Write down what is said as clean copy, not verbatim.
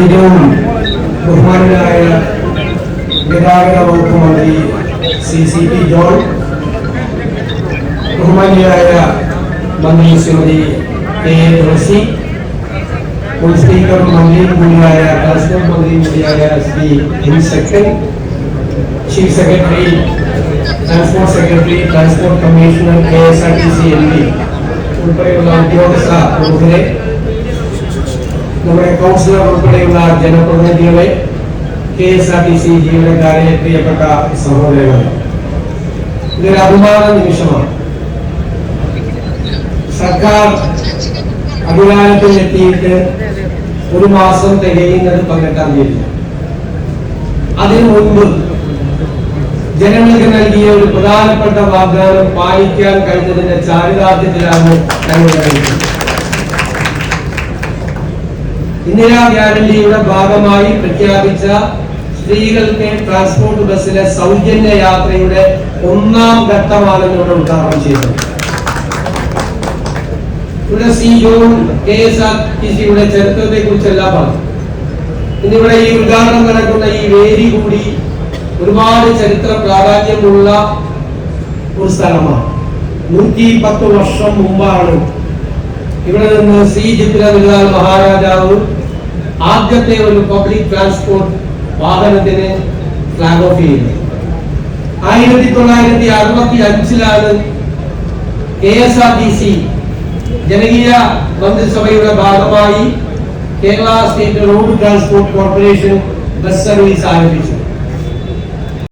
ഏറ്റവും ബഹുമാനായ ഗതാഗത വകുപ്പ് മന്ത്രി CCP ജോൺ, ബഹുമാനിയായ മന്ത്രി ശ്രീമതി കെ തുളസി, മുൻ സ്പീക്കറും മന്ത്രിയും കൂടിയായ ട്രാൻസ്പോർട്ട് മന്ത്രിയും കൂടിയായ Shri N second, chief secretary, transport secretary, transport commissioner, KSRTC MD ഉൾപ്പെടെയുള്ള ഉദ്യോഗസ്ഥ പ്രമുഖരെ, നമ്മുടെ കൗൺസിലർ ഉൾപ്പെടെയുള്ള ജനപ്രതിനിധികളെ, KSRTC ജീവനക്കാരെ, പ്രിയപ്പെട്ട സഹോദരങ്ങളെ, ഇതൊരു അഭിമാന നിമിഷമാണ്. സർക്കാർ അധികാരത്തിൽ എത്തിയിട്ട് ഒരു മാസം തികയുന്നത് 18-ാം തീയതി. അതിനു മുൻപ് ജനങ്ങൾക്ക് നൽകിയ ഒരു പ്രധാനപ്പെട്ട വാഗ്ദാനം പാലിക്കാൻ കഴിഞ്ഞതിന്റെ ചാരിതാർത്ഥ്യത്തിലാണ് ഞങ്ങൾ കഴിയുന്നത്. ഇന്ദിരാ ഗ്യാരണ്ടിയുടെ ഭാഗമായി പ്രഖ്യാപിച്ച സ്ത്രീകൾക്ക് ട്രാൻസ്പോർട്ട് ബസ്സിലെ സൗജന്യ യാത്രയുടെ 1ാം ഘട്ടമാണ് ഇവിടെ ഉദ്ഘാടനം ചെയ്തത്. ഇവിടെ CEO KSRTCയുടെ ചരിത്രത്തെ കുറിച്ചെല്ലാം പറഞ്ഞു. ഇന്നിവിടെ ഈ ഉദ്ഘാടനം നടക്കുന്ന ഈ വേദി കൂടി ഒരുപാട് ചരിത്ര പ്രാധാന്യമുള്ള ഒരു സ്ഥലമാണ്. 110 വർഷം മുമ്പാണ് ഇവിടെ നിന്ന് ശ്രീ ചിത്രവിലാൽ മഹാരാജാവ് ആദ്യത്തെ ഒരു പബ്ലിക് ട്രാൻസ്പോർട്ട് വാഹനത്തിന് ഫ്ലാഗ് ഓഫ് ചെയ്യുന്നത്. 1965-ലാണ് KSRTC ജനകീയ മന്ത്രിസഭയുടെ ഭാഗമായി Kerala state road transport corporation bus service ആരംഭിച്ചു.